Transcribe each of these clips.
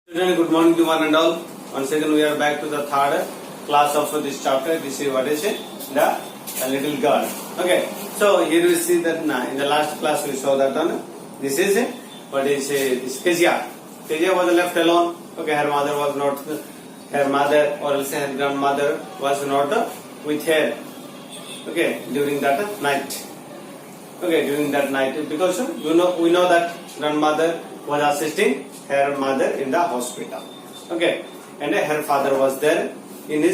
Children, good morning to one and all. Once again, we are back to the third class of this chapter. This is what is it? The little girl. Okay. So here we see that in the last class we saw that one. This is it. What is this Kezia? Kezia was left alone. Okay. Her mother was not. Her mother or else her grandmother was not with her. Okay. During that night. Okay. During that night, because we know that grandmother was assisting her mother in the hospital. Okay, and her father was there in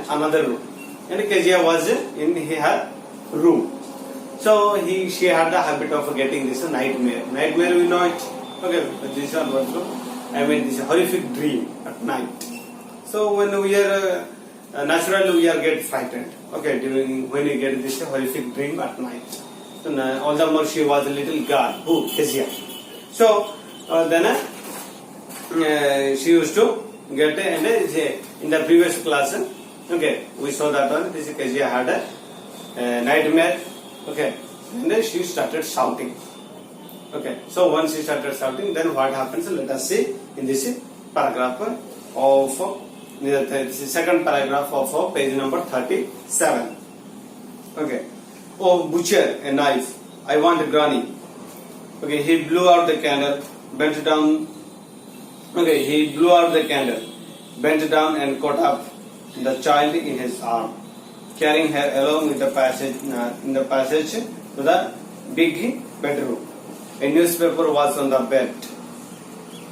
another room, and Kezia was in her room. So she had the habit of getting this nightmare. Nightmare, we know it. Okay, but this one also, this horrific dream at night. So when we are naturally we are get frightened. Okay, when we get this horrific dream at night. So all the more she was a little girl. Who? Kezia. So then she used to get and in the previous class, okay, we saw that one. This Kezia had a nightmare. Okay, and then she started shouting. Okay, so once she started shouting, then what happens? Let us see in this paragraph of this second paragraph of page number 37. Okay. Oh, butcher, a knife. I want a granny. Okay, he blew out the candle, bent down. Okay, he blew out the candle, bent down and caught up the child in his arm, carrying her along with the passage in the passage to the big bedroom. A newspaper was on the bed.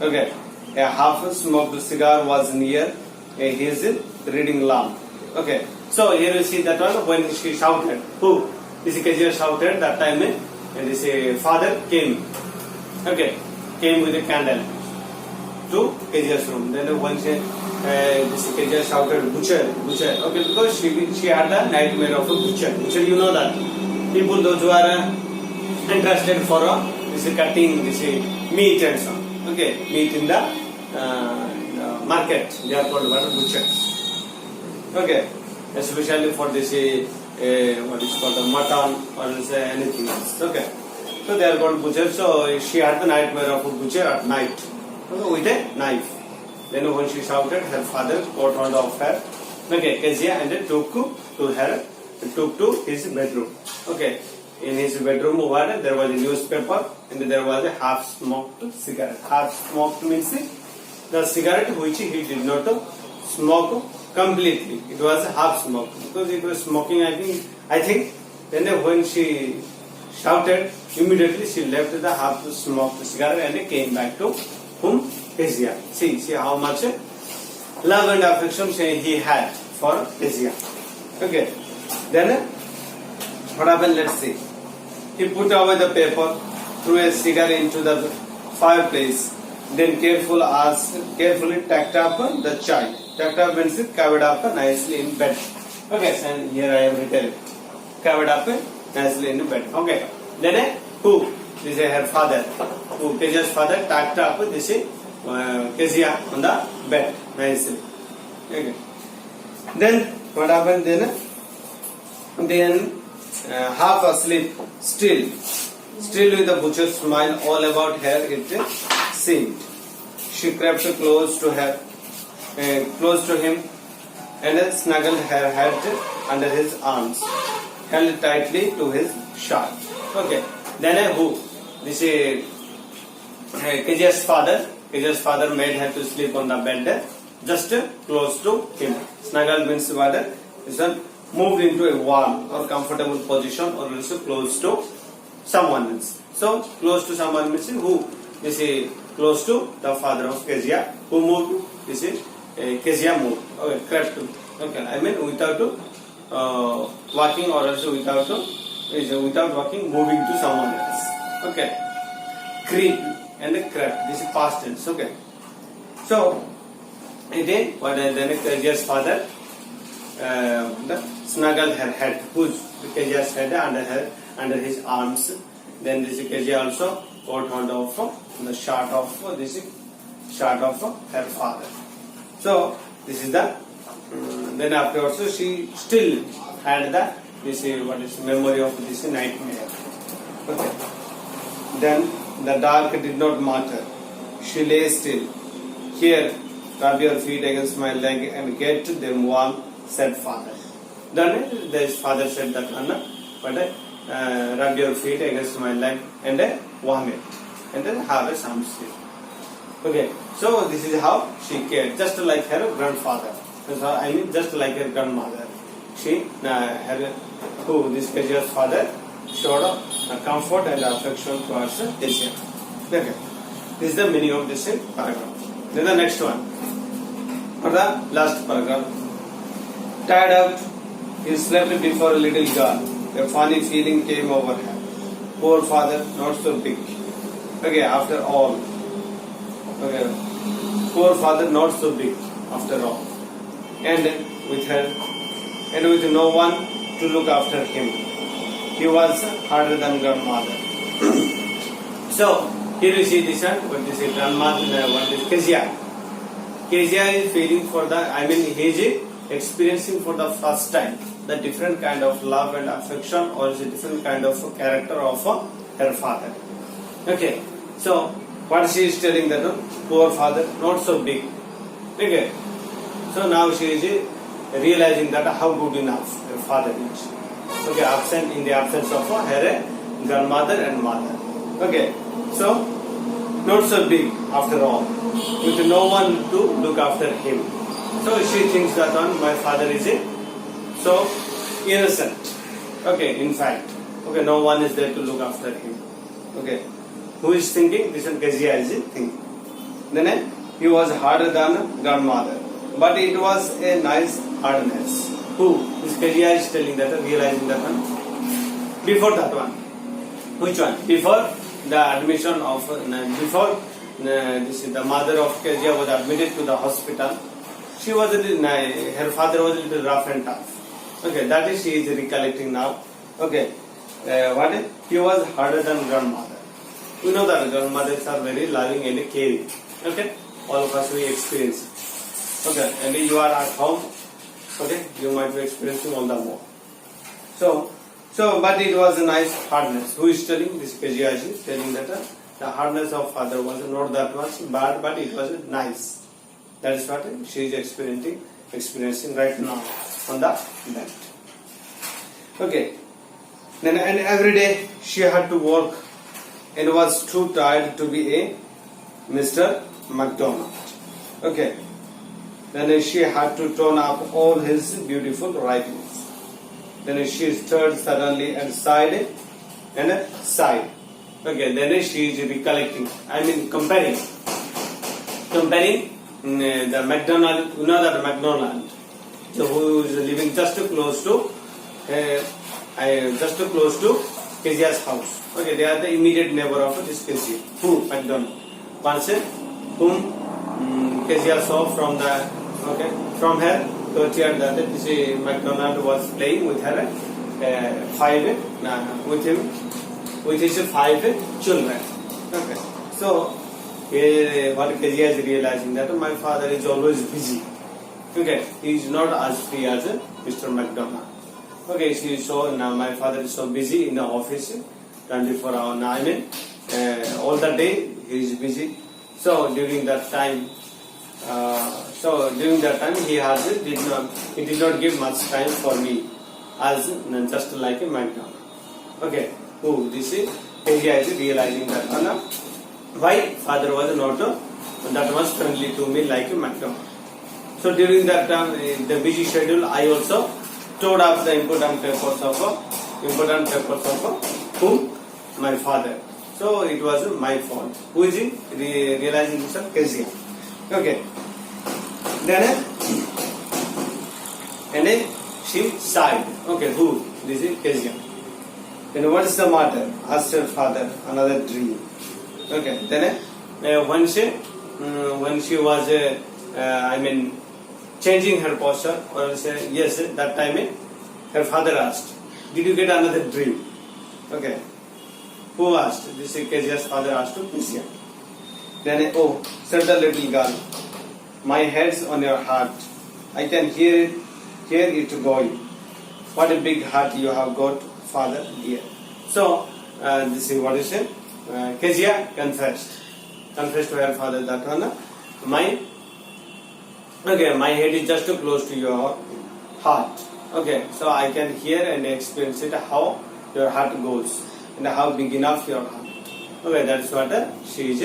Okay, a half-smoked cigar was near his reading lamp. Okay, so here you see that one when she shouted. Who? This Kezia shouted that time, and this father came. Okay, came with a candle to Kezia's room. Then when this Kezia shouted, butcher, butcher. Okay, because she had a nightmare of a butcher. Butcher, you know that people those who are interested for this cutting this meat and so on. Okay, meat in the market. They are called butchers. Okay, especially for this what is called the mutton or anything else. Okay, so they are called butchers. So she had the nightmare of a butcher at night. With a knife. Then when she shouted, her father caught hold of her, okay, Kezia, and took to his bedroom. Okay, in his bedroom there was a newspaper and there was a half-smoked cigarette. Half-smoked means the cigarette which he did not smoke completely. It was half-smoked because it was smoking. I think. Then when she shouted, immediately she left the half-smoked cigarette and came back to whom? Kezia. See how much love and affection he had for Kezia. Okay. Then what happened? Let's see. He put away the paper, threw a cigar into the fireplace, then carefully tucked up the child. Tucked up means covered up nicely in bed. Okay, and here I have written covered up nicely in bed. Okay. Then who? This is her father. Who? Kezia's father tucked up this Kezia on the bed nicely. Okay. Then what happened? Then half asleep, still with a butcher's smile all about her, it seemed. She crept close to him, and snuggled her head under his arms, held tightly to his shirt. Okay. Then who? This is Kezia's father. Kezia's father made her to sleep on the bed, just close to him. Snuggle means what? This one moved into a warm or comfortable position, or also close to someone else. So close to someone means who? This is close to the father of Kezia. Who moved? This is Kezia moved. Okay, crept. Okay, without walking, or also without walking, moving to someone else. Okay, creep and crept. This is past tense. Okay, so then Kezia's father snuggled her head, whose Kezia's head under his arms. Then this Kezia also caught hold of the shirt of her father. So this is the then afterwards she still had this memory of this nightmare. Okay. Then the dark did not matter. She lay still, Here, rub your feet against my leg and get them warm, said father. Then the father said that, but rub your feet against my leg and warm it, and then have some sleep. Okay, so this is how she cared, just like her grandfather. I mean, just like her grandmother. She, this Kezia's father, showed comfort and affection towards Kezia. Okay, this is the meaning of this paragraph. Then the next one, or the last paragraph. Tired out, he slept before a little girl. A funny feeling came over her. Poor father, not so big. Okay, after all. Okay, poor father, not so big after all. And with no one to look after him. He was harder than grandmother. So, here you see this one, what is grandmother, what is Kezia. Kezia is feeling he is experiencing for the first time the different kind of love and affection, or is a different kind of character of her father. Okay, so what she is telling that poor father, not so big. Okay, so now she is realizing that how good enough her father is. Okay, in the absence of her grandmother and mother. Okay, so not so big after all, with no one to look after him. So she thinks that my father is so innocent. Okay, in fact, okay, no one is there to look after him. Okay, who is thinking? This is Kezia is thinking. Then he was harder than grandmother, but it was a nice hardness. Who? This Kezia is telling that, realizing that one. Before that one, which one? Before the admission of the mother of Kezia was admitted to the hospital. She was her father was a little rough and tough. Okay, that is she is recollecting now. Okay, he was harder than grandmother. We know that grandmothers are very loving and caring. Okay, all of us we experience. Okay, and you are at home. Okay, you might be experiencing all the more. So, but it was a nice hardness. Who is telling? This Kezia is telling that the hardness of father was not that much bad, but it was nice. That is what she is experiencing right now on the bed. Okay. Then and every day she had to work and was too tired to be a Mr. McDonald. Okay. Then she had to turn up all his beautiful writings. Then she stirred suddenly and sighed. Okay. Then she is recollecting. I mean comparing the McDonald, another McDonald, who is living just close to Kezia's house. Okay, they are the immediate neighbor of this Kezia. Who? McDonald. Person whom Kezia saw from her courtyard that this McDonald was playing with her with his 5 children. Okay, so what Kezia is realizing that my father is always busy. Okay, he is not as free as Mr. McDonald. Okay, now my father is so busy in the office, 24 hours. I mean, all the day he is busy. So during that time, he did not give much time for me, as just like a McDonald. Okay, this is Kezia is realizing that why father was not that much friendly to me like a McDonald. So during that time, the busy schedule, I also stored up the important papers of whom? My father. So it was my fault. Who is it? Realizing this one? Kezia. Okay. Then she sighed. Okay, who? This is Kezia. Then what is the matter? Asked her father. Another dream. Okay. Then when she was changing her posture, or say yes, that time her father asked, "Did you get another dream?" Okay. Who asked? This is Kezia's father asked to Kezia. Then said the little girl, "My head's on your heart. I can hear it going. What a big heart you have got, father dear." So this is what is it? Kezia confessed to her father that my my head is just close to your heart. Okay, so I can hear and experience it how your heart goes and how big enough your heart. Okay, that's what she is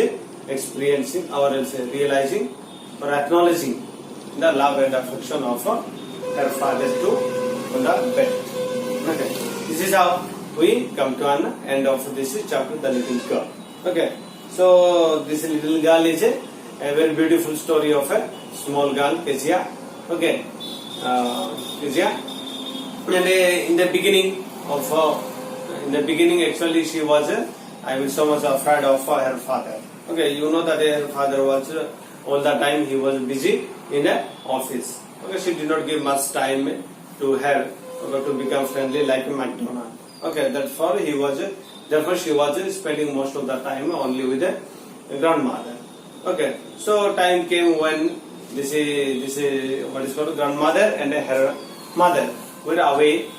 experiencing or else realizing or acknowledging the love and affection of her father too on the bed. Okay, this is how we come to an end of this chapter, the little girl. Okay, so this little girl is a very beautiful story of a small girl, Kezia. Okay, Kezia, and in the beginning, actually she was I was so much afraid of her father. Okay, you know that her father was all the time he was busy in an office. Okay, she did not give much time to her to become friendly like McDonald. Okay, therefore she was spending most of the time only with the grandmother. Okay, so time came when this is what is called grandmother and her mother were away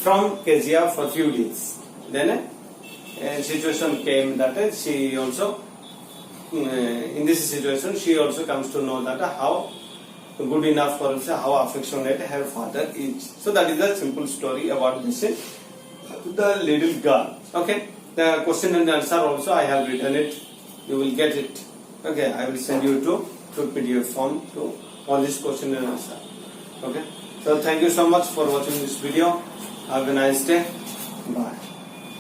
from Kezia for few days. Then a situation came that she also in this situation she also comes to know that how good enough for her, how affectionate her father is. So that is the simple story about this the little girl. Okay, the question and answer also I have written it. You will get it. Okay, I will send you to PDF form to all this question and answer. Okay, so thank you so much for watching this video. Have a nice day.